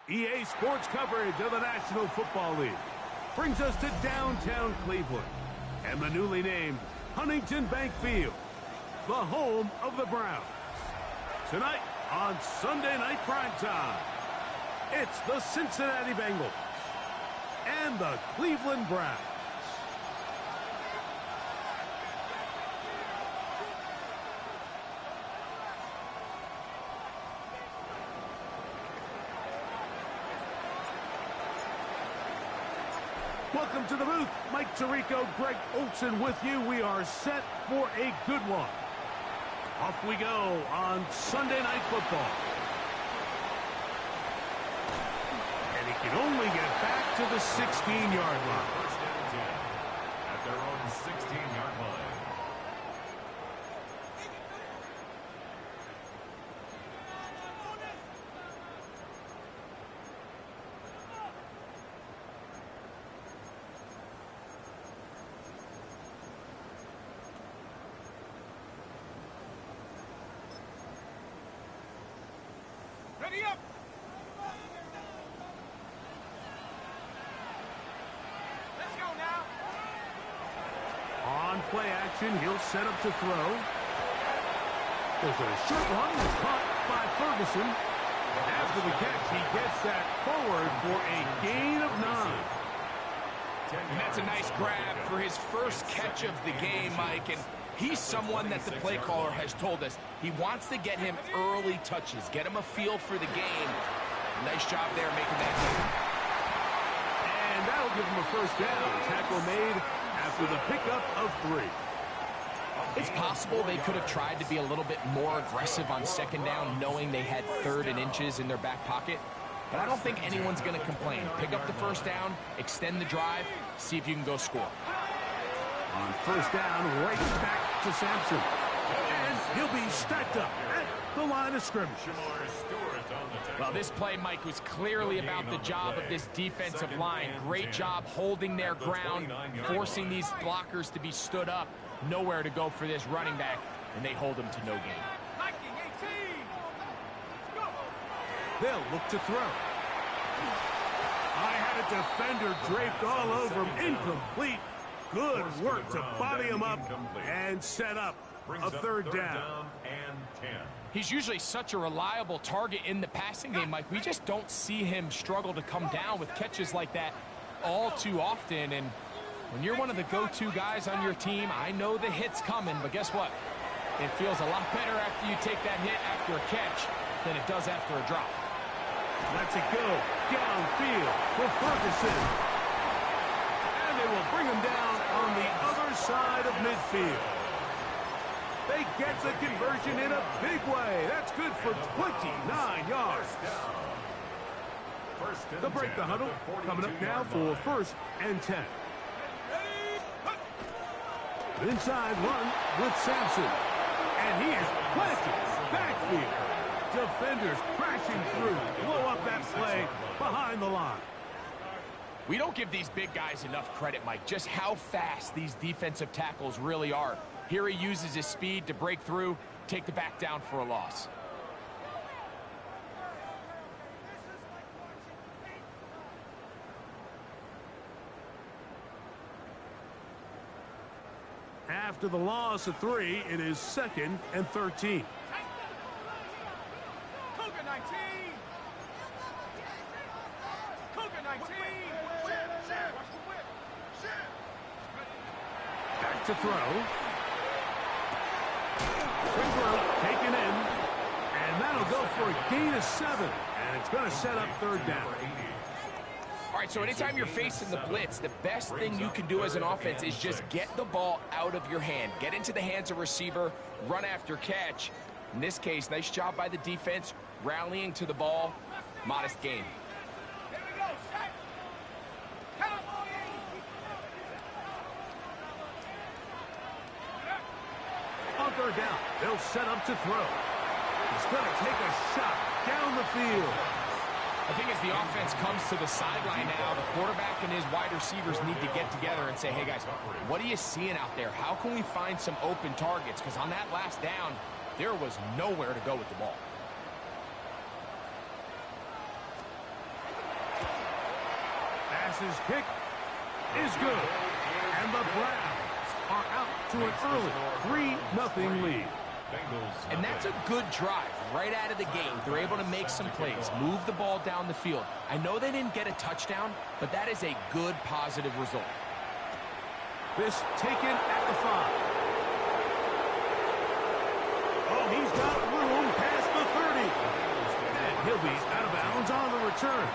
EA Sports coverage of the National Football League brings us to downtown Cleveland and the newly named Huntington Bank Field, the home of the Browns. Tonight on Sunday Night Primetime, it's the Cincinnati Bengals and the Cleveland Browns. Welcome to the booth. Mike Tirico, Greg Olsen with you. We are set for a good one. Off we go on Sunday Night Football. And he can only get back to the 16-yard line. First and 10 at their own 16-yard line. Ready up! Let's go now! On play action, he'll set up to throw. There's a short run that's caught by Ferguson. After the catch, he gets that forward for a gain of 9. And that's a nice grab for his first catch of the game, Mike. And he's someone that the play caller has told us he wants to get him early touches, get him a feel for the game. Nice job there making that move. And that'll give him a first down. Tackle made after the pickup of 3. It's possible they could have tried to be a little bit more aggressive on second down, knowing they had 3rd and inches in their back pocket. But I don't think anyone's going to complain. Pick up the first down, extend the drive, see if you can go score. On first down, right back to Sampson. And he'll be stacked up at the line of scrimmage. Well, this play, Mike, was clearly about the job of this defensive line. Great job holding their ground, forcing these blockers to be stood up. Nowhere to go for this running back, and they hold him to no gain. They'll look to throw. I had a defender draped all over him. Incomplete. Good work to body him up and set up a 3rd down. He's usually such a reliable target in the passing game, Mike. We just don't see him struggle to come down with catches like that all too often. And when you're one of the go-to guys on your team, I know the hit's coming, but guess what? It feels a lot better after you take that hit after a catch than it does after a drop. Lets it go downfield for Ferguson. And they will bring him down on the other side of midfield. They get the conversion in a big way. That's good for 29 yards. They'll break the huddle. Coming up now for 1st and 10. Inside run with Sampson. And he is planted backfield. Defenders crashing through. Blow up that play behind the line. We don't give these big guys enough credit, Mike, just how fast these defensive tackles really are. Here he uses his speed to break through, take the back down for a loss. After the loss of 3, it is 2nd and 13. Back to throw. Quick throw, taken in. And that'll go for a gain of 7. And it's going to set up 3rd down. All right, so anytime you're facing the blitz, the best thing you can do as an offense is just get the ball out of your hand. Get into the hands of receiver, run after catch. In this case, nice job by the defense, rallying to the ball. Modest gain. On 3rd down, they'll set up to throw. He's going to take a shot down the field. I think as the offense comes to the sideline now, the quarterback and his wide receivers need to get together and say, hey, guys, what are you seeing out there? How can we find some open targets? Because on that last down, there was nowhere to go with the ball. passes kick is good. And the Browns are out to an early 3-0 lead. And that's a good drive right out of the gate. They're able to make some plays, move the ball down the field. I know they didn't get a touchdown, but that is a good positive result. This taken at the 5. Oh, he's got room past the 30. And he'll be out of bounds on the return.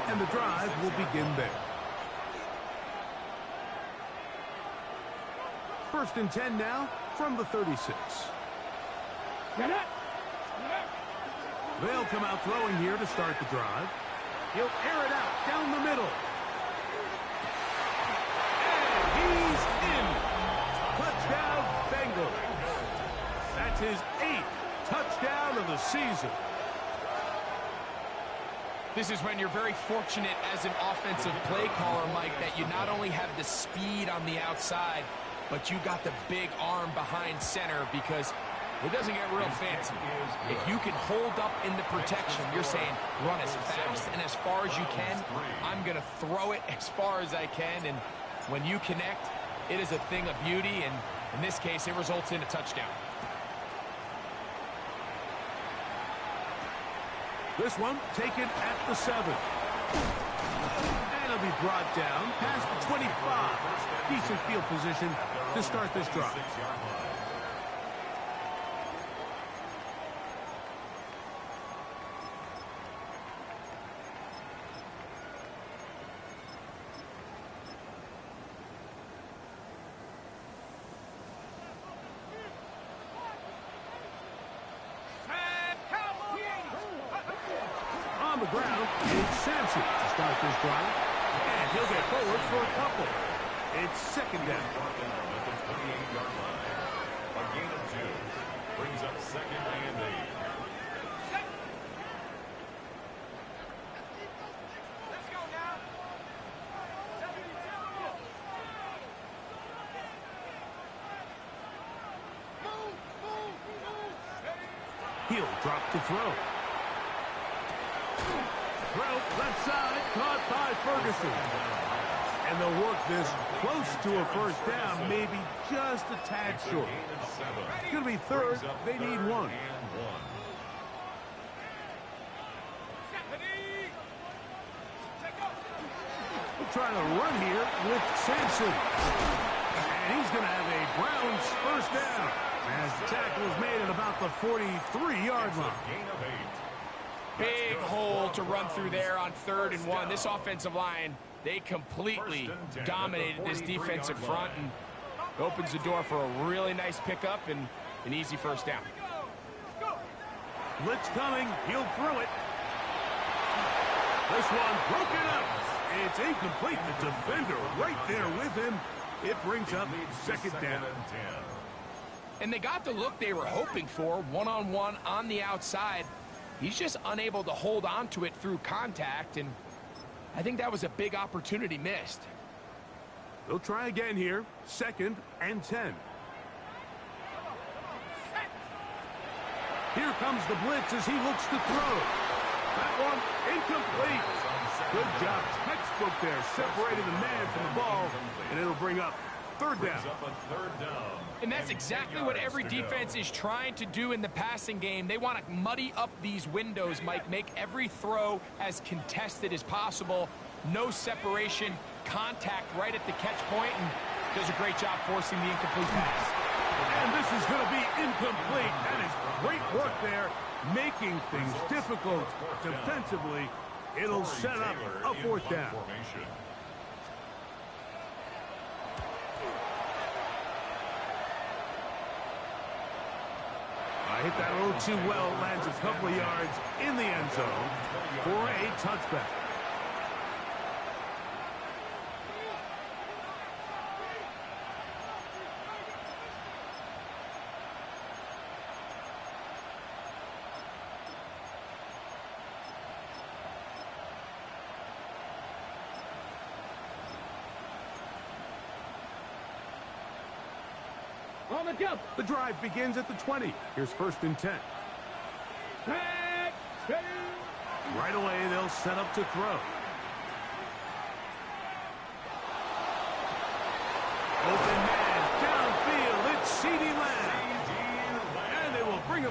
And the drive will begin there. 1st and 10 now from the 36. They'll come out throwing here to start the drive. He'll air it out down the middle. And he's in. Touchdown, Bengals. That's his 8th touchdown of the season. This is when you're very fortunate as an offensive play caller, Mike, that you not only have the speed on the outside, but you got the big arm behind center, because it doesn't get real fancy. If you can hold up in the protection, you're saying run as fast and as far as you can. I'm going to throw it as far as I can, and when you connect, it is a thing of beauty, and in this case, it results in a touchdown. This one taken at the 7. And it'll be brought down past the 25. Decent field position to start this drive. On the ground, it's Sampson to start this drive. And he'll get forward for a couple. It's 2nd down. At the 28-yard line. A gain of 2. Brings up 2nd and 8. Let's go now. 72. He'll drop to throw. Throw left side, caught by Ferguson. And they'll work this close to a 1st down, maybe just a tad short. It's going to be 3rd. They need 1. We're trying to run here with Sampson. And he's going to have a Browns 1st down as the tackle is made at about the 43-yard line. Gain of 8. Big hole to run through there on 3rd and 1. This offensive line, they completely dominated this defensive front, and opens the door for a really nice pickup and an easy 1st down. Blitz coming. He'll throw it. This one broken up. It's incomplete. The defender right there with him. It brings up 2nd down. And they got the look they were hoping for, one-on-one on the outside. He's just unable to hold on to it through contact, and I think that was a big opportunity missed. They'll try again here. 2nd and 10. Here comes the blitz as he looks to throw. That one incomplete. Good job. Textbook there. Separating the man from the ball, and it'll bring up 3rd down. And that's exactly what every defense is trying to do in the passing game. They want to muddy up these windows, Mike, make every throw as contested as possible. No separation, contact right at the catch point, and does a great job forcing the incomplete pass. And this is going to be incomplete. That is great work there, making things difficult defensively. It'll set up a 4th down. Hit that a little too well. Lands a couple of yards in the end zone for a touchback. On the jump. The drive begins at the 20. Here's 1st and 10. Right away, they'll set up to throw.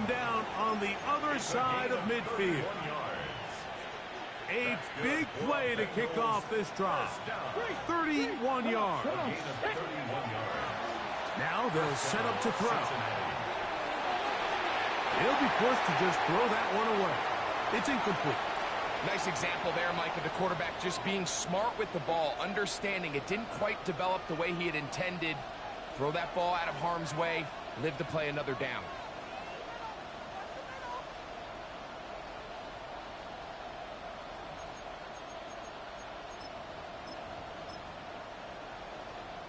him down on the other side of midfield. A big play to kick off this drive. 31 yards. Now they'll set up to throw. He'll be forced to just throw that one away. It's incomplete. Nice example there, Mike, of the quarterback just being smart with the ball, understanding it didn't quite develop the way he had intended. Throw that ball out of harm's way, live to play another down.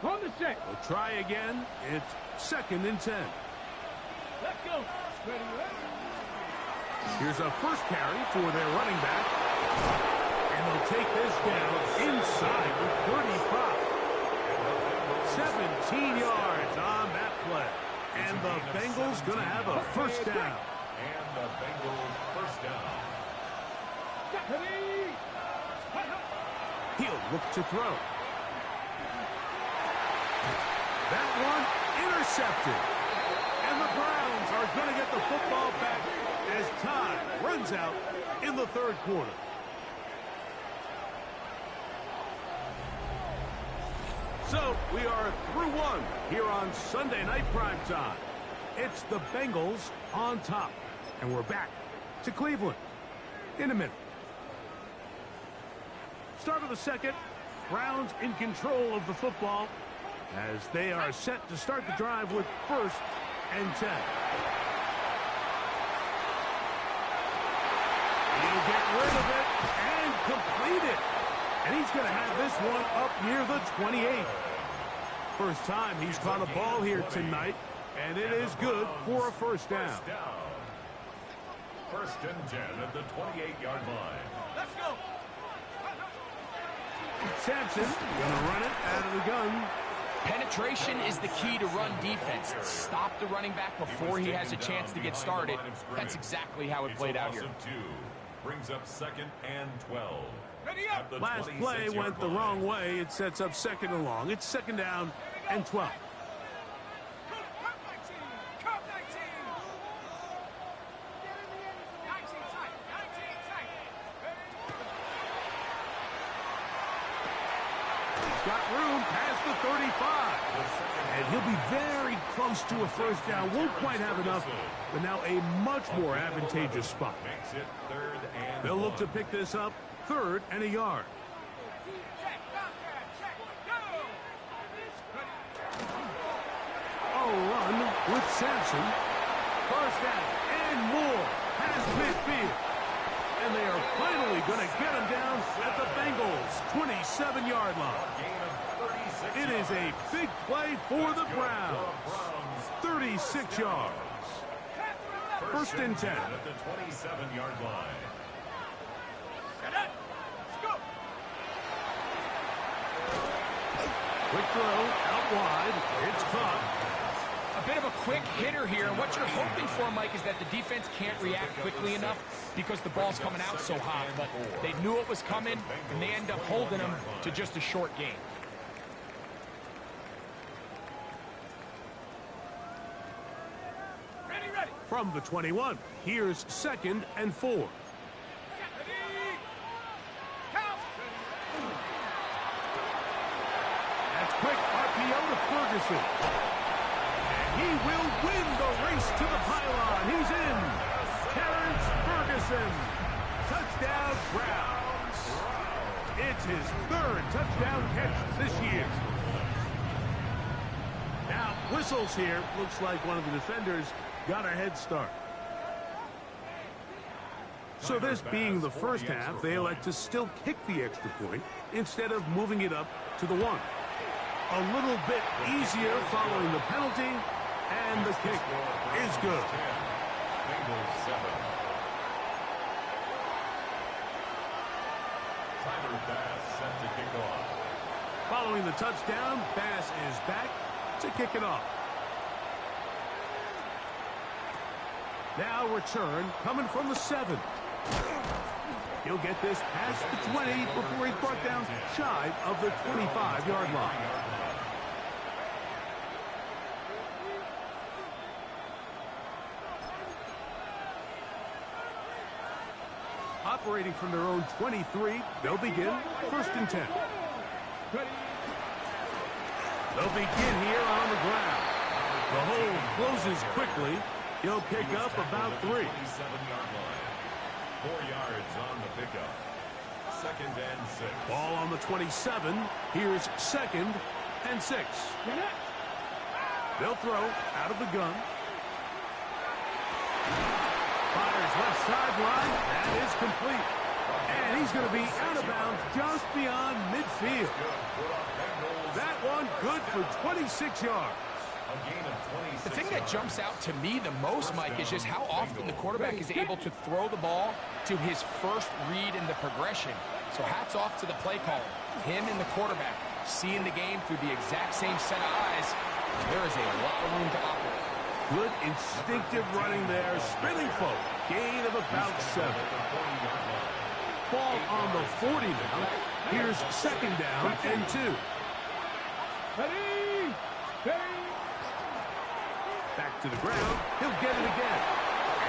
On the set. We'll try again. It's 2nd and 10. Let's go. Ready, ready. Here's a first carry for their running back. And they'll take this down inside the 35. 17 yards on that play. And the Bengals going to have a first down. And the Bengals first down. He'll look to throw. That one intercepted. And the Browns are going to get the football back as time runs out in the 3rd quarter. So we are through one here on Sunday Night Primetime. It's the Bengals on top. And we're back to Cleveland in a minute. Start of the 2nd. Browns in control of the football as they are set to start the drive with 1st and 10. He'll get rid of it and complete it. And he's going to have this one up near the 28. First time he's caught a ball here tonight, and it is good for a first down. 1st and 10 at the 28-yard line. Let's go. Sampson going to run it out of the gun. Penetration is the key to run defense. Stop the running back before he has a chance to get started. That's exactly how it played out here. Brings up 2nd and 12. Ready up. Last play went the wrong way. It sets up 2nd and long. It's 2nd down and 12. Cup 19. Cup 19. 19 tight. 19 tight. He's got room past the 35. And he'll be very close to a first down. Won't quite have enough, but now a much more advantageous spot. Makes it 3rd and They'll look to pick this up 3rd and a yard. Check. Check. Go. A run with Sampson. First down and more past midfield. And they are finally going to get him down at the Bengals' 27-yard line. It is a big play for the Browns. 36 yards. 1st and 10. at the 27-yard line. Let's go. Quick throw out wide. It's caught. A bit of a quick hitter here. What you're hoping for, Mike, is that the defense can't react quickly enough because the ball's coming out so hot. But they knew it was coming, and they end up holding them to just a short gain. Ready. From the 21, here's 2nd and 4. Ready. Count. That's quick RPO to Ferguson. And he will win the race to the pylon. He's in. Terrence Ferguson. Touchdown, Browns. It's his 3rd touchdown catch this year. Now, whistles here. Looks like one of the defenders got a head start. So this being the first half, they elect to still kick the extra point instead of moving it up to the 1. A little bit easier following the penalty, and the kick is good. Bengals 7. Tyler Bass set to kick off. Following the touchdown, Bass is back to kick it off. Now return coming from the 7. He'll get this past the 20 before he's brought down shy of the 25-yard line. Operating from their own 23, they'll begin 1st and 10. They'll begin here on the ground. The hold closes quickly. He'll pick up about 3. 27-yard line. 4 yards on the pickup. 2nd and 6. Ball on the 27. Here's 2nd and 6. They'll throw out of the gun. Fires left sideline. That is complete. And he's going to be out of bounds just beyond midfield. That one good for 26 yards. The thing that jumps out to me the most, Mike, is just how often the quarterback is able to throw the ball to his first read in the progression. So hats off to the play caller. Him and the quarterback seeing the game through the exact same set of eyes. There is a lot of room to operate. Good instinctive running there. Spinning forward. Gain of about 7. Ball on the 40 now. Here's 2nd down and 2. Back to the ground. He'll get it again.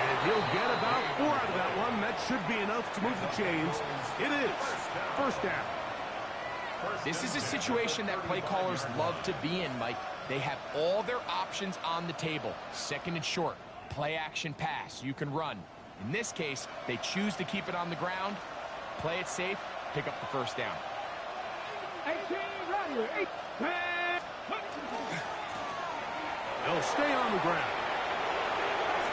And he'll get about 4 out of that one. That should be enough to move the chains. It is 1st down. This is a situation that play callers love to be in, Mike. They have all their options on the table. 2nd and short. Play action pass. You can run. In this case, they choose to keep it on the ground, play it safe, pick up the 1st down. They'll stay on the ground.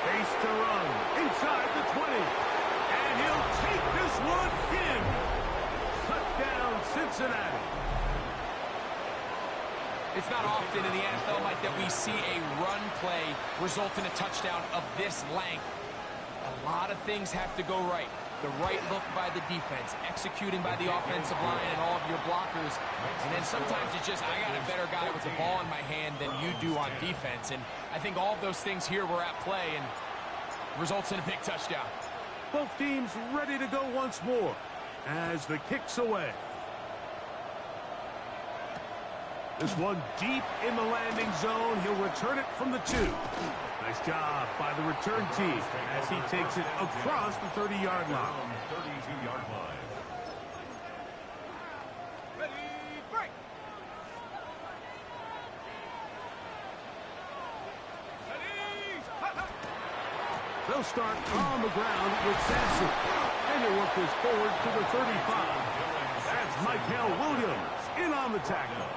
Space to run. Inside the 20. And he'll take this one in. Touchdown, Cincinnati. It's not often in the NFL, Mike, that we see a run play result in a touchdown of this length. A lot of things have to go right. The right look by the defense, executing by the offensive line and all of your blockers. And then sometimes it's just, I got a better guy with the ball in my hand than you do on defense. And I think all of those things here were at play and results in a big touchdown. Both teams ready to go once more as the kick's away. This one deep in the landing zone. He'll return it from the 2. Nice job by the return team as he takes it across the 30-yard line. 32-yard line. Ready, break. Ready, They'll start on the ground with Sampson. And he'll work this forward to the 35. That's Michael Williams in on the tackle.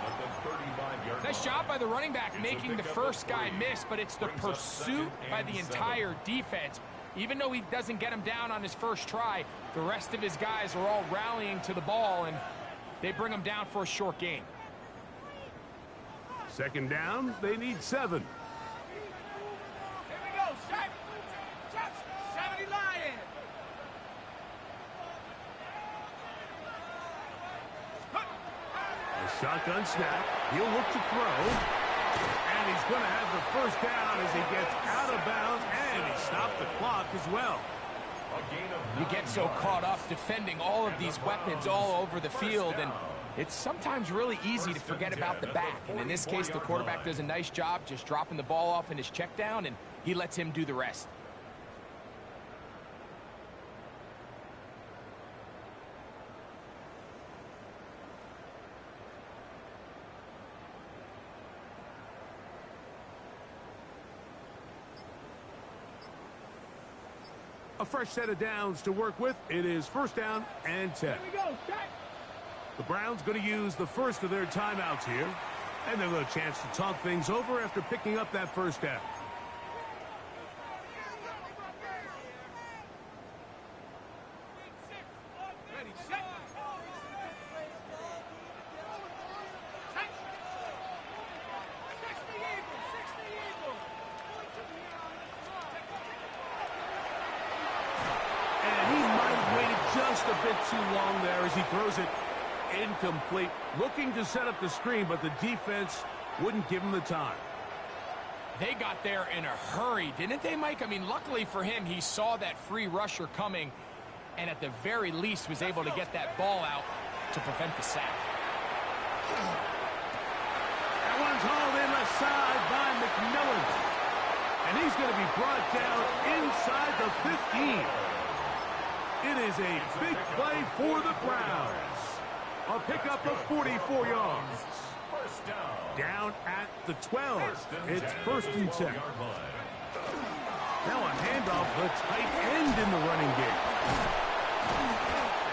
Nice job by the running back making the first guy miss, but it's the pursuit by the entire defense. Even though he doesn't get him down on his first try, the rest of his guys are all rallying to the ball, and they bring him down for a short gain. 2nd down, they need 7. Here we go, set. 70 Lions. A shotgun snap. He'll look to throw. And he's going to have the 1st down as he gets out of bounds. And he stopped the clock as well. You get so caught up defending all of these weapons all over the field, and it's sometimes really easy to forget about the back. And in this case, the quarterback does a nice job just dropping the ball off in his check down, and he lets him do the rest. A fresh set of downs to work with. It is 1st down and 10. Here we go, set. The Browns going to use the first of their timeouts here. And they'll have a chance to talk things over after picking up that 1st down. Ready, set. Just a bit too long there as he throws it incomplete. Looking to set up the screen, but the defense wouldn't give him the time. They got there in a hurry, didn't they, Mike? I mean, luckily for him, he saw that free rusher coming and at the very least was able to get that ball out to prevent the sack. That one's hauled in the side by McMillan. And he's going to be brought down inside the 15. It is a big play for the Browns. A pickup of 44 yards. First down. Down at the 12. It's 1st and 10. Now a handoff, the tight end in the running game.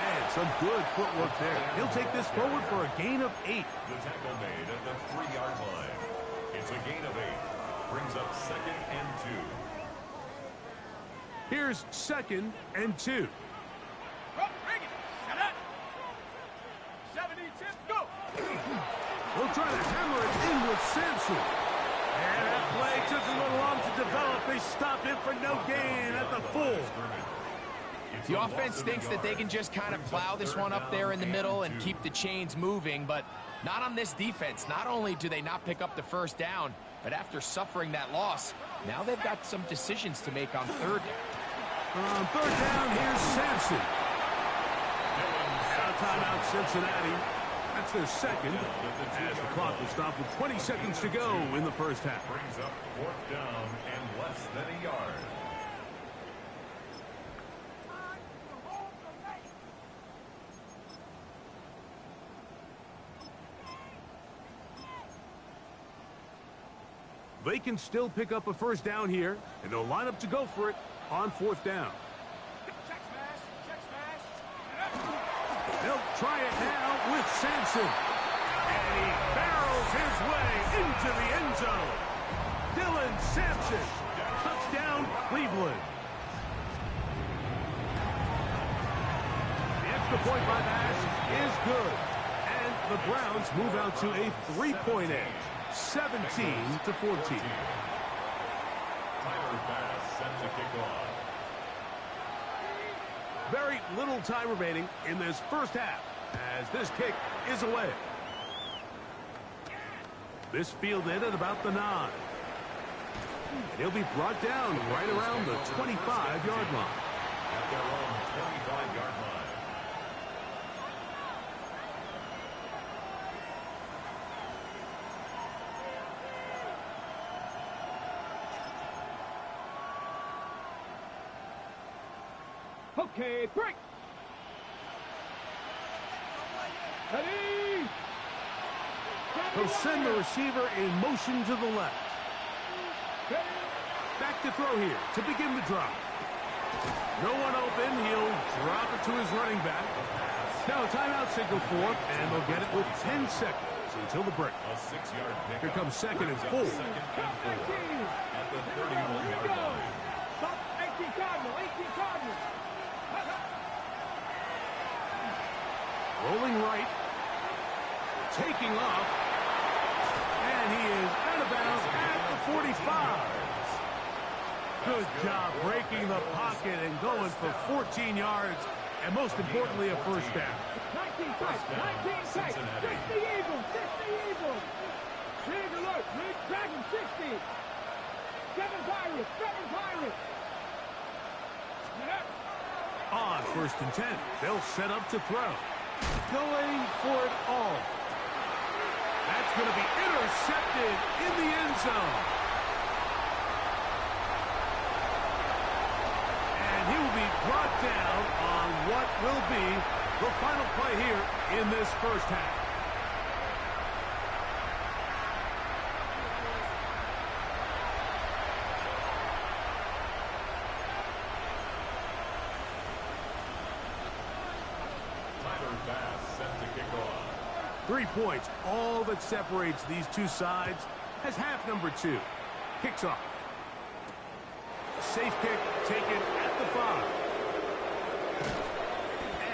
And some good footwork there. He'll take this forward for a gain of 8. The tackle made at the 3-yard line. It's a gain of 8. Brings up 2nd and 2. Here's 2nd and 2. They'll try to hammer it in with Sampson. And that play took a little long to develop. They stopped him for no gain at the full. The offense thinks that they can just kind of plow this one up there in the middle and keep the chains moving, but not on this defense. Not only do they not pick up the 1st down, but after suffering that loss, now they've got some decisions to make on 3rd down. On 3rd down, here's Sampson. Now timeout, Cincinnati. That's their 2nd, as the clock will stop with 20 seconds to go in the 1st half. Brings up 4th down and less than a yard. They can still pick up a 1st down here, and they'll line up to go for it on 4th down. They'll try it now with Sampson. And he barrels his way into the end zone. Dylan Sampson. Touchdown, Cleveland. The extra point by Bass is good. And the Browns move out to a 3-point edge. 17-14. Tyler Bass set to kick off. Very little time remaining in this 1st half as this kick is away. This fielded at about the 9. And he'll be brought down right around the 25-yard line. At their own 25-yard line. Okay, break. Ready. He'll send the receiver in motion to the left. Back to throw here to begin the drive. No one open. He'll drop it to his running back. Now a timeout signal for him, and they'll get it with 10 seconds until the break. A 6-yard pickup. Here comes 2nd and 4. 2nd and 4 at the 31-yard line. Stop. 18 Cardinal. 18 Cardinal. Rolling right. Taking off. And he is out of bounds at the 45. Good job breaking the pocket and going for 14 yards. And most importantly, a 1st down. 19 tight. 19 tight. 60 Eagles. 60 Eagles. Big alert. Big Dragon. 60. 7 Pirates. 7 Pirates. On 1st and 10. They'll set up to throw. Going for it all. That's going to be intercepted in the end zone. And he will be brought down on what will be the final play here in this 1st half. Bass set to kick off. 3 points, all that separates these two sides, as half number 2 kicks off. Safe kick taken at the 5.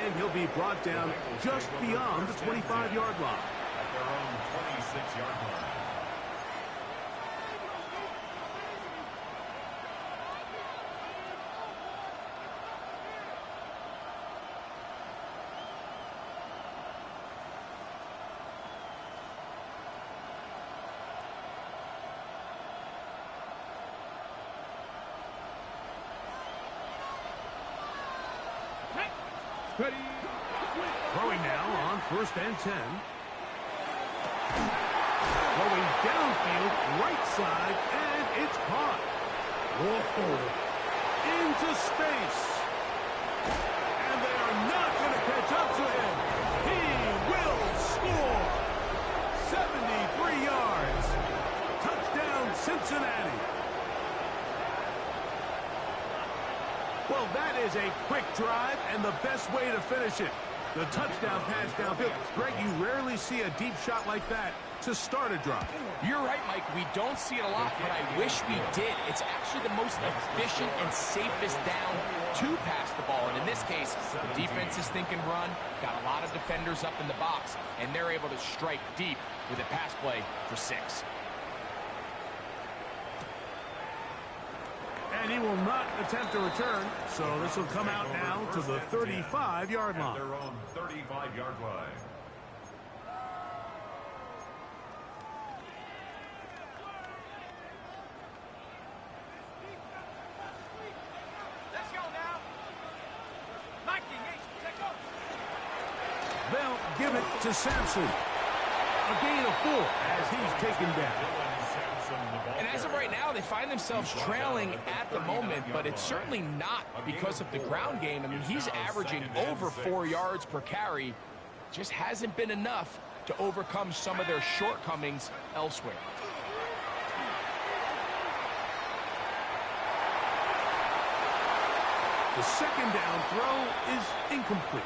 And he'll be brought down just beyond the 25-yard line. At their own 26-yard line. Ready. Throwing now on 1st and 10. Going downfield, right side, and it's caught. Whoa. Into space. Well, that is a quick drive and the best way to finish it. The touchdown pass downfield. Greg, you rarely see a deep shot like that to start a drive. You're right, Mike. We don't see it a lot, but I wish we did. It's actually the most efficient and safest down to pass the ball. And in this case, the defense is thinking run, got a lot of defenders up in the box, and they're able to strike deep with a pass play for 6. And he will not attempt a return, so this will come out now to the 35-yard line. Their own 35-yard line. Let's go now. Mikey, take off. They'll give it to Sampson. A gain of 4 as he's taken down. And as of right now, they find themselves trailing at the moment, but it's certainly not because of the ground game. I mean, he's averaging over 4 yards per carry. Just hasn't been enough to overcome some of their shortcomings elsewhere. The second down throw is incomplete.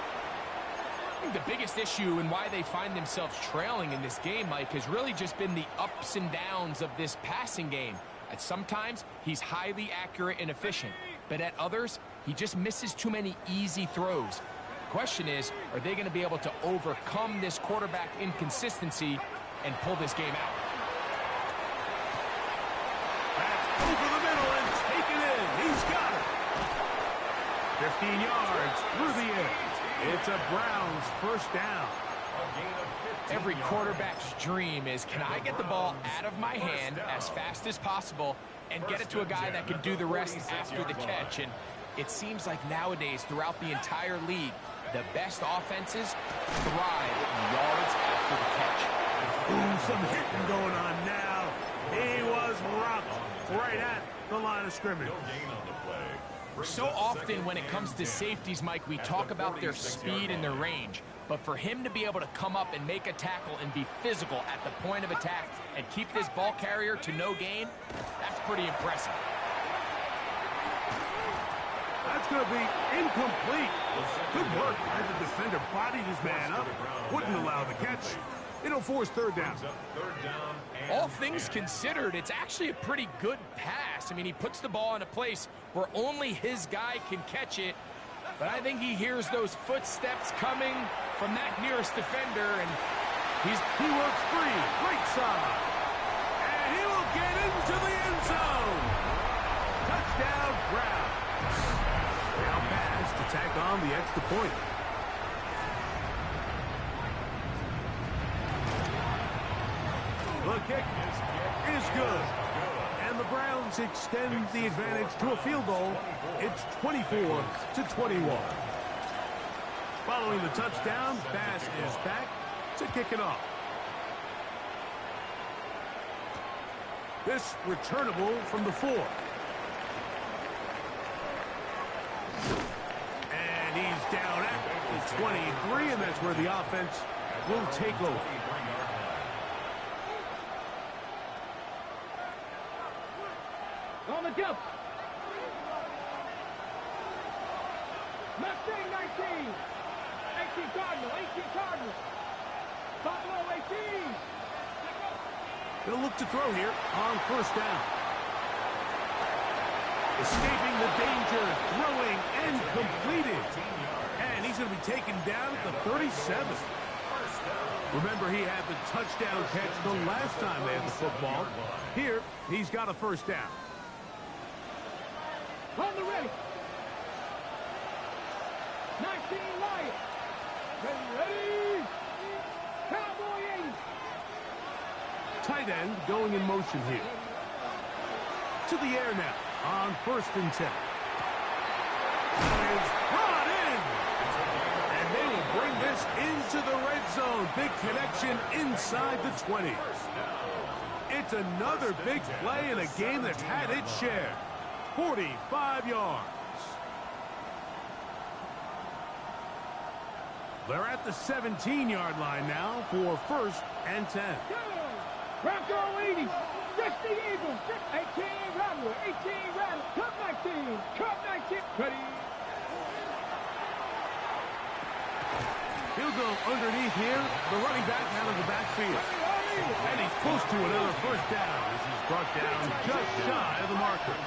I think the biggest issue and why they find themselves trailing in this game, Mike, has really just been the ups and downs of this passing game. At sometimes, he's highly accurate and efficient, but at others, he just misses too many easy throws. The question is, are they going to be able to overcome this quarterback inconsistency and pull this game out? That's over the middle and taken in. He's got it. 15 yards through the air. It's a Browns first down. Every quarterback's dream is, can I get the ball out of my hand as fast as possible and get it to a guy that can do the rest after the catch? And it seems like nowadays, throughout the entire league, the best offenses thrive in yards after the catch. Ooh, some hitting going on now. He was rocked right at the line of scrimmage. So often when it comes to safeties, Mike, we talk about their speed and their range. But for him to be able to come up and make a tackle and be physical at the point of attack and keep this ball carrier to no gain, that's pretty impressive. That's going to be incomplete. Good work as the defender bodied his man up. Wouldn't allow the catch. It'll force third down. All things considered, it's actually a pretty good pass. I mean, he puts the ball in a place where only his guy can catch it. But I think he hears those footsteps coming from that nearest defender, and he works free, right side. And he will get into the end zone. Touchdown, Browns. Now pass to tack on the extra point. The kick is good. And the Browns extend the advantage to a field goal. It's 24-21. Following the touchdown, Bass is back to kick it off. This returnable from the 4. And he's down at the 23, and that's where the offense will take over. On the jump. Mustang 19. 18 Cardinal. 18 Cardinal. Buffalo 18. They'll look to throw here on first down. Escaping the danger, throwing and completed. And he's going to be taken down at the 37. Remember, he had the touchdown catch the last time they had the football. Here, he's got a first down. On the ready. 19 Lions. Ready. Cowboy 80. Tight end going in motion here. To the air now on first and 10. Is brought in. And they will bring this into the red zone. Big connection inside the 20. It's another big play in a game that's had its share. 45 yards. They're at the 17-yard line now for first and 10. Bronco 80. Just the Eagles. 18 Rattler. 18 Rattler. Cut 19. Cut 19. Ready. He'll go underneath here. The running back out of the backfield. And he's close to another first down as he's brought down just shy of the marker.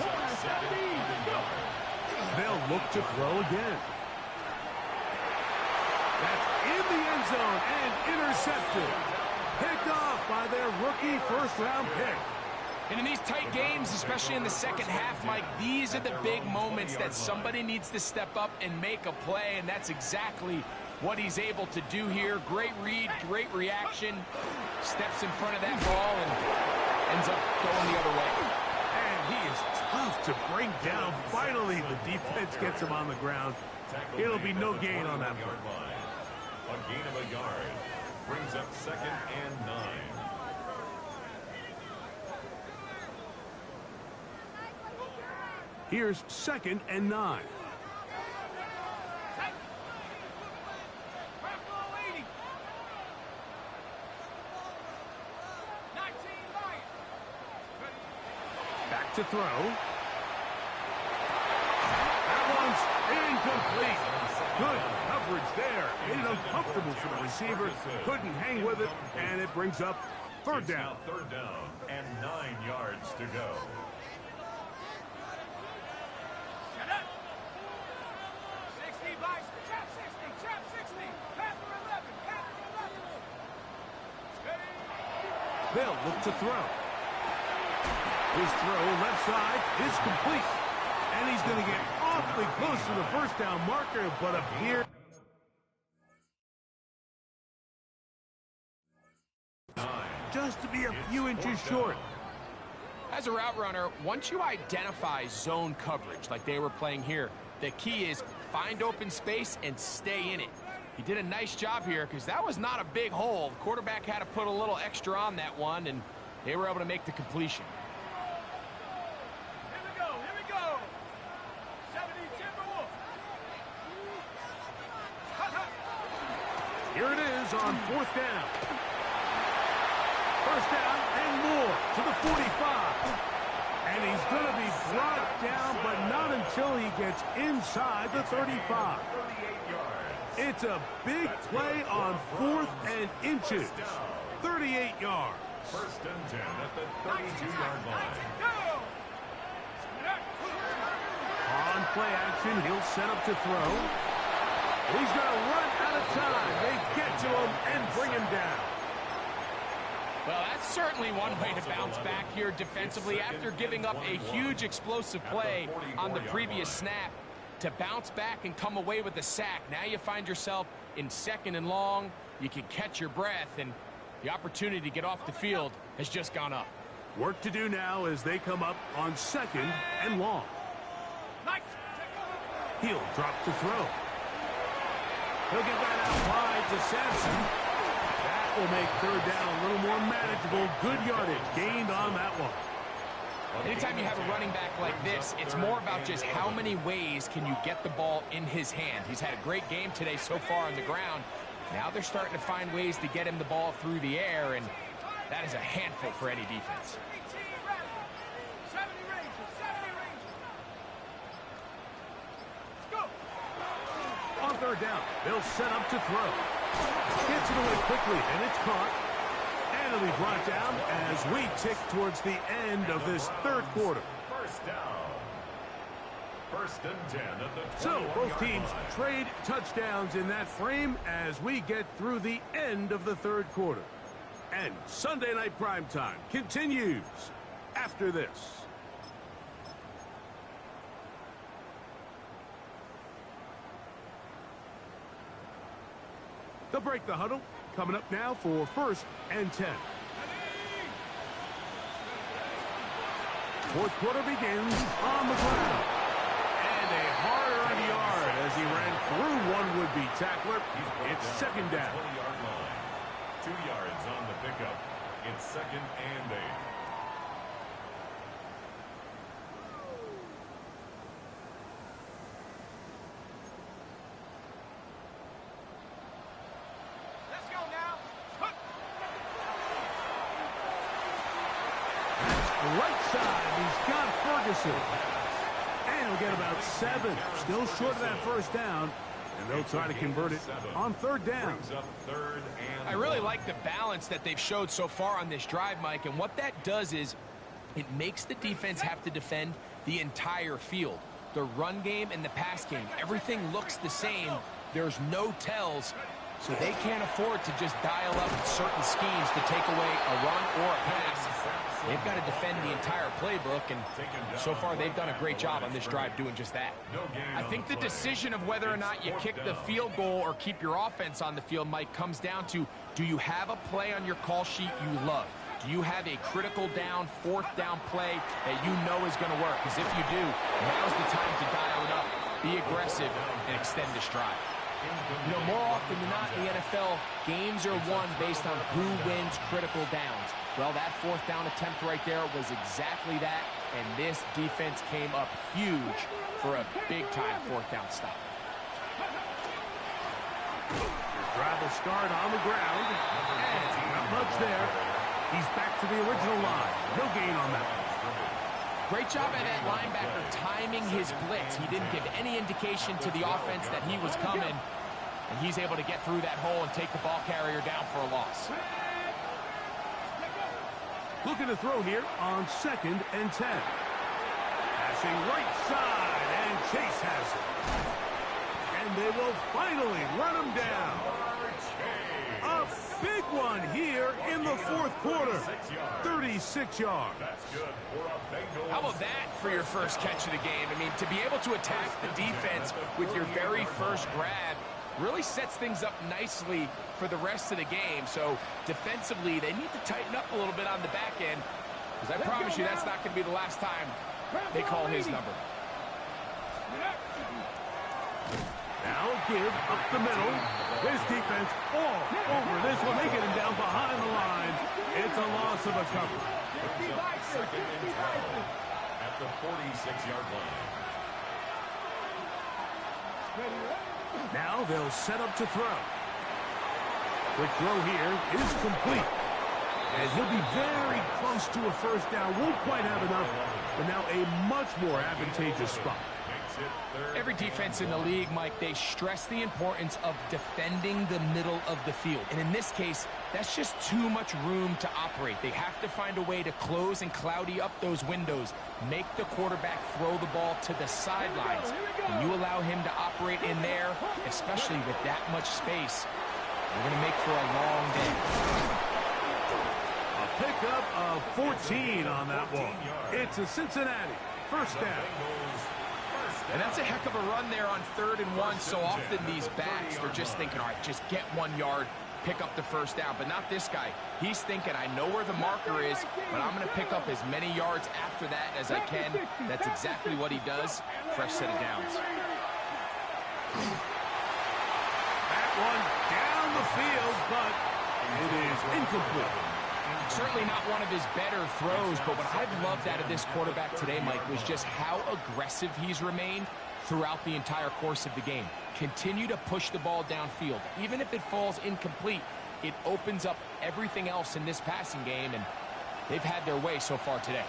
They'll look to throw again. That's in the end zone and intercepted. Picked off by their rookie first-round pick. And in these tight games, especially in the second half, Mike, these are the big moments that somebody needs to step up and make a play, and that's exactly what he's able to do here. Great read, great reaction. Steps in front of that ball and ends up going the other way. And he is tough to bring down. Finally, the defense gets him on the ground. It'll be no gain on that one. A gain of a yard. Brings up 2nd and 9. Here's 2nd and 9. Back to throw. That one's incomplete. Good coverage there. Made it uncomfortable for the receiver. Couldn't hang with it, and it brings up 3rd down. 3rd down and 9 yards to go. Shut up. 60 Bison. Trap 60. Trap 60. Panther 11. Panther 11. They'll look to throw. His throw left side is complete. And he's going to get awfully close to the first down marker, but up here. Just to be a few inches short. As a route runner, once you identify zone coverage like they were playing here, the key is find open space and stay in it. He did a nice job here because that was not a big hole. The quarterback had to put a little extra on that one, and they were able to make the completion. Here we go. 70 Timberwolves. Here it is on 4th down. First down and more to the 45. And he's going to be brought down, but not until he gets inside the 35. It's a big play on 4th and inches. 38 yards. 1st and 10 at the 32-yard line. On play action, he'll set up to throw. He's going to run out of time. They get to him and bring him down. Well, that's certainly one way to bounce back here defensively after giving up a huge explosive play on the previous snap. To bounce back and come away with a sack. Now you find yourself in 2nd and long. You can catch your breath, and the opportunity to get off the field has just gone up. Work to do now as they come up on 2nd and long. He'll drop to throw. He'll get that out wide to Sampson. That will make 3rd down a little more manageable. Good yardage gained on that one. Anytime you have a running back like this, it's more about just how many ways can you get the ball in his hand. He's had a great game today so far on the ground. Now they're starting to find ways to get him the ball through the air, and that is a handful for any defense. On 3rd down, they'll set up to throw. Gets it away quickly, and it's caught. And it'll be brought down as we tick towards the end of this 3rd quarter. 1st down. 1st and 10 at the 21-yard So both teams line. trade touchdowns in that frame as we get through the end of the 3rd quarter. And Sunday Night Primetime continues after this. They'll break the huddle. Coming up now for 1st and 10. 4th quarter begins on the ground. And a hard-earned yard as he ran through one would-be tackler. It's 2nd down. 20-yard line. 2 yards on the pickup. It's 2nd and 8. Right side, he's got Ferguson. And he'll get about 7. Still short of that first down. And they'll try to convert it on third down. I really like the balance that they've showed so far on this drive, Mike. And what that does is it makes the defense have to defend the entire field. The run game and the pass game, everything looks the same. There's no tells, so they can't afford to just dial up certain schemes to take away a run or a pass. They've got to defend the entire playbook, and so far they've done a great job on this drive doing just that. I think the decision of whether or not you kick the field goal or keep your offense on the field, Mike, comes down to, do you have a play on your call sheet you love? Do you have a critical down, fourth down play that you know is going to work? Because if you do, now's the time to dial it up, be aggressive, and extend this drive. You know, more often than not in the NFL, games are won based on who wins critical downs. Well, that fourth down attempt right there was exactly that, and this defense came up huge for a big-time fourth down stop. Your drive will start on the ground, and not much there. He's back to the original line. No gain on that one. Great job by that linebacker timing his blitz. He didn't give any indication to the offense that he was coming, and he's able to get through that hole and take the ball carrier down for a loss. Looking to throw here on 2nd and 10. Passing right side, and Chase has it. And they will finally run him down. A big one here in the fourth quarter. 36 yards. How about that for your first catch of the game? I mean, to be able to attack the defense with your very first grab really sets things up nicely for the rest of the game. So defensively, they need to tighten up a little bit on the back end, because I promise you that's not going to be the last time they call his number. Now give up the middle. His defense all over this one. They get him down behind the line. It's a loss of a cover. At the 46-yard line. Now they'll set up to throw. Quick throw here is complete. And he'll be very close to a first down. Won't quite have enough, but now a much more advantageous spot. Every defense in the league, Mike, they stress the importance of defending the middle of the field. And in this case, that's just too much room to operate. They have to find a way to close and cloudy up those windows, make the quarterback throw the ball to the sidelines. When you allow him to operate in there, especially with that much space, you're going to make for a long day. A pickup of 14 on that one. It's a Cincinnati first down. And that's a heck of a run there on 3rd and 1. So often these backs, they're just thinking, all right, just get 1 yard, pick up the first down. But not this guy. He's thinking, I know where the marker is, but I'm going to pick up as many yards after that as I can. That's exactly what he does. Fresh set of downs. That one down the field, but it is incomplete. Certainly not one of his better throws, but what I've loved out of this quarterback today, Mike, was just how aggressive he's remained throughout the entire course of the game. Continue to push the ball downfield. Even if it falls incomplete, it opens up everything else in this passing game, and they've had their way so far today.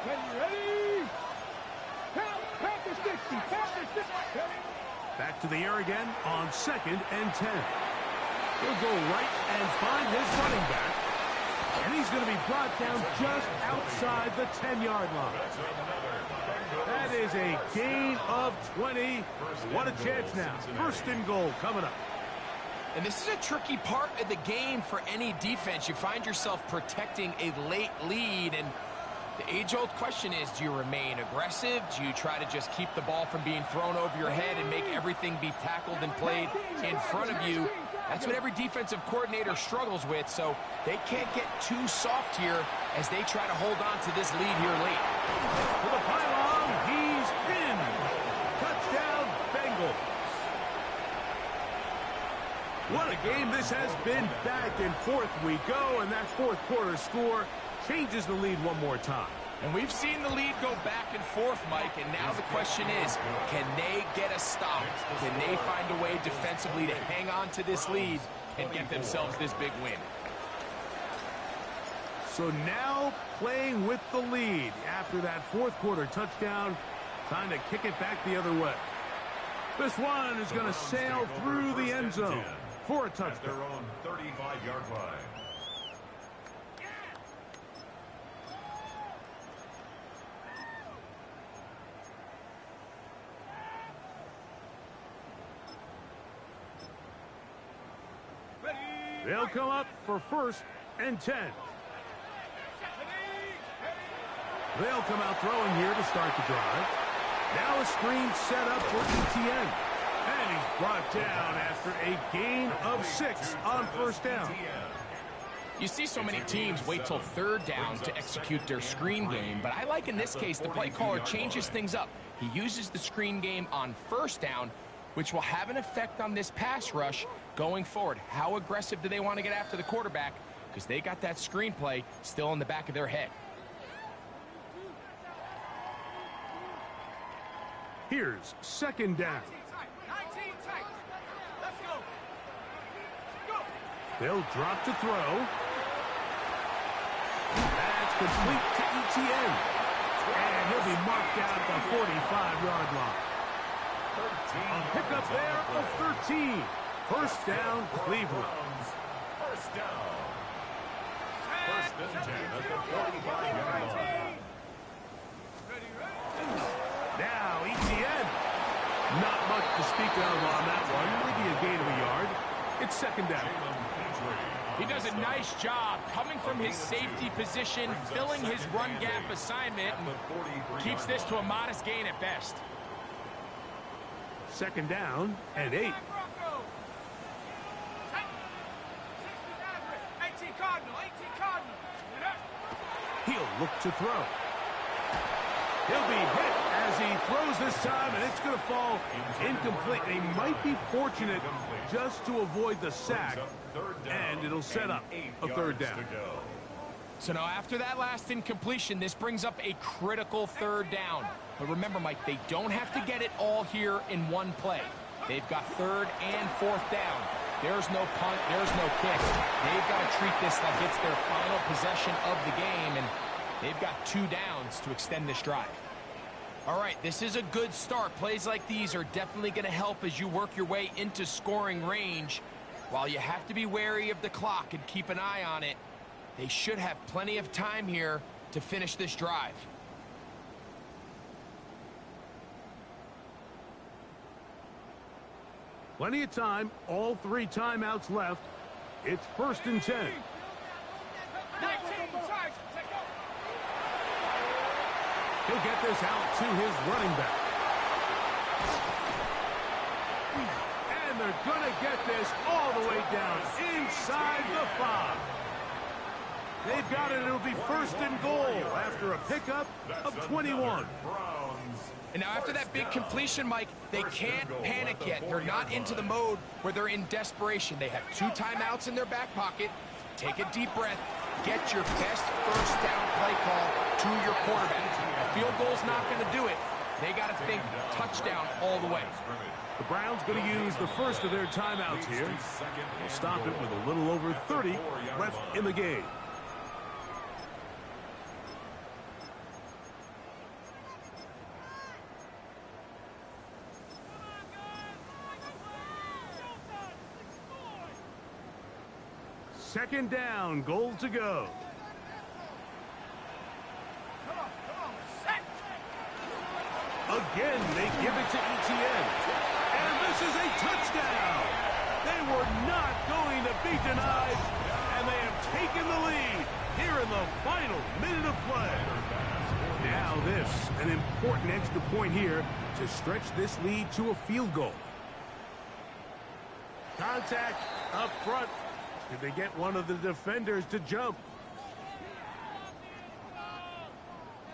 Ready? Count to 60. Back to the air again on 2nd and 10. He'll go right and find his running back. And he's going to be brought down just outside the 10-yard line. That is a gain of 20. What a chance now. 1st and goal coming up. And this is a tricky part of the game for any defense. You find yourself protecting a late lead, and the age-old question is, do you remain aggressive? Do you try to just keep the ball from being thrown over your head and make everything be tackled and played in front of you? That's what every defensive coordinator struggles with, so they can't get too soft here as they try to hold on to this lead here late. To the pylon, he's in. Touchdown, Bengals. What a game this has been. Back and forth we go, and that fourth quarter score changes the lead one more time. And we've seen the lead go back and forth, Mike, and now the question is, can they get a stop? Can they find a way defensively to hang on to this lead and get themselves this big win? So now playing with the lead after that fourth quarter touchdown. Time to kick it back the other way. This one is going to sail through the end zone for a touchdown. At their own 35-yard line. They'll come up for 1st and 10. They'll come out throwing here to start the drive. Now a screen set up for ETN. And he's brought down after a gain of 6 on 1st down. You see so many teams wait till 3rd down to execute their screen game, but I like in this case the play caller changes things up. He uses the screen game on 1st down, which will have an effect on this pass rush going forward. How aggressive do they want to get after the quarterback? Because they got that screen play still in the back of their head. Here's 2nd down. They'll drop to throw. That's complete to ETN. And he'll be marked out at the 45-yard line. A pickup there of 13. 1st down, Cleveland. 1st down. 1st and 10 at the 45-yard line. Now ETN. Not much to speak of on that one. Maybe a gain of a yard. It's 2nd down. He does a nice job coming from his safety position, filling his run gap assignment, and keeps this to a modest gain at best. 2nd down and 8. He'll look to throw. He'll be hit as he throws this time, and it's going to fall incomplete. They might be fortunate just to avoid the sack, and it'll set up a 3rd down. So now after that last incompletion, this brings up a critical 3rd down. But remember, Mike, they don't have to get it all here in one play. They've got 3rd and 4th down. There's no punt, there's no kick. They've got to treat this like it's their final possession of the game, and they've got 2 downs to extend this drive. All right, this is a good start. Plays like these are definitely going to help as you work your way into scoring range. While you have to be wary of the clock and keep an eye on it, they should have plenty of time here to finish this drive. Plenty of time, all 3 timeouts left. It's 1st and 10. He'll get this out to his running back. And they're going to get this all the way down inside the 5. They've got it. It'll be 1st and goal after a pickup of 21. And now after that big completion, Mike, they can't panic yet. They're not into the mode where they're in desperation. They have 2 timeouts in their back pocket. Take a deep breath. Get your best 1st down play call to your quarterback. A field goal's not going to do it. They got to think touchdown all the way. The Browns going to use the first of their timeouts here. They'll stop it with a little over 30 left in the game. Second down, goal to go. Again, they give it to ETN. And this is a touchdown. They were not going to be denied, and they have taken the lead here in the final minute of play. Now this, an important extra point here to stretch this lead to a field goal. Contact up front. Did they get one of the defenders to jump?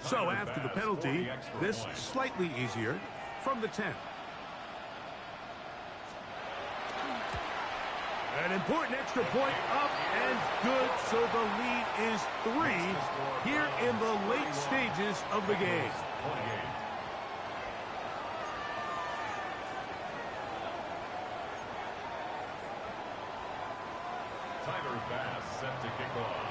So after the penalty, this slightly easier from the 10. An important extra point up and good, so the lead is 3 here in the late stages of the game. Tyler Bass set to kick off.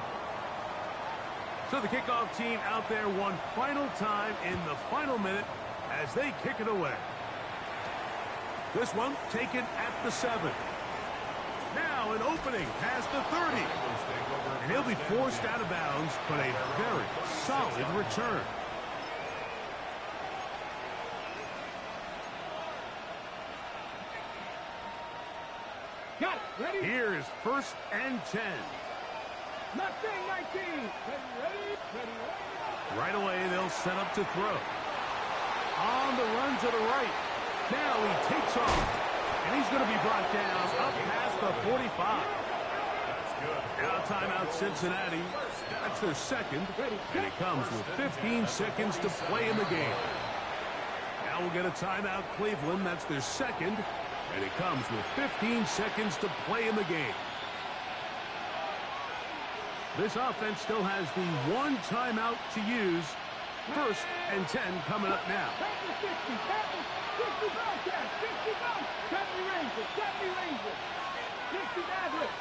So the kickoff team out there one final time in the final minute as they kick it away. This one taken at the 7. Now an opening past the 30. And he'll be forced out of bounds, but a very solid return. Got it. Ready? Here is 1st and 10. Nothing, 19. Ready. Right away, they'll set up to throw. On the run to the right. Now he takes off. And he's going to be brought down up past the 45. Now timeout Cincinnati. That's their second. And it comes with 15 seconds to play in the game. Now we'll get a timeout Cleveland. That's their second. And it comes with 15 seconds to play in the game. This offense still has the one timeout to use. 1st and 10 coming up now. 60 Bobcats, 60 Bobcats. 70 Rangers. 60 Mavericks.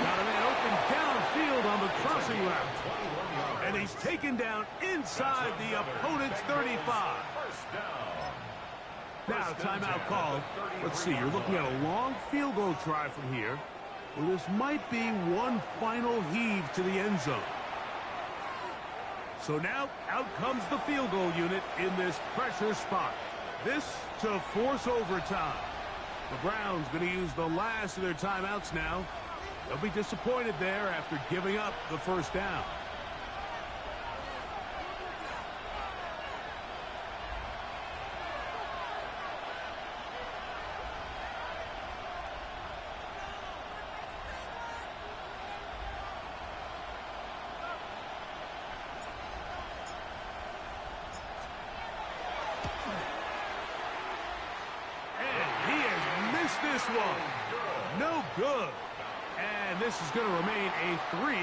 Got a man open downfield on the crossing route. And he's taken down inside the opponent's 35. Now timeout called. Let's see, you're looking at a long field goal try from here. Well, this might be one final heave to the end zone. So now out comes the field goal unit in this pressure spot. This to force overtime. The Browns going to use the last of their timeouts now. They'll be disappointed there after giving up the 1st down. This one, no good. And this is going to remain a 3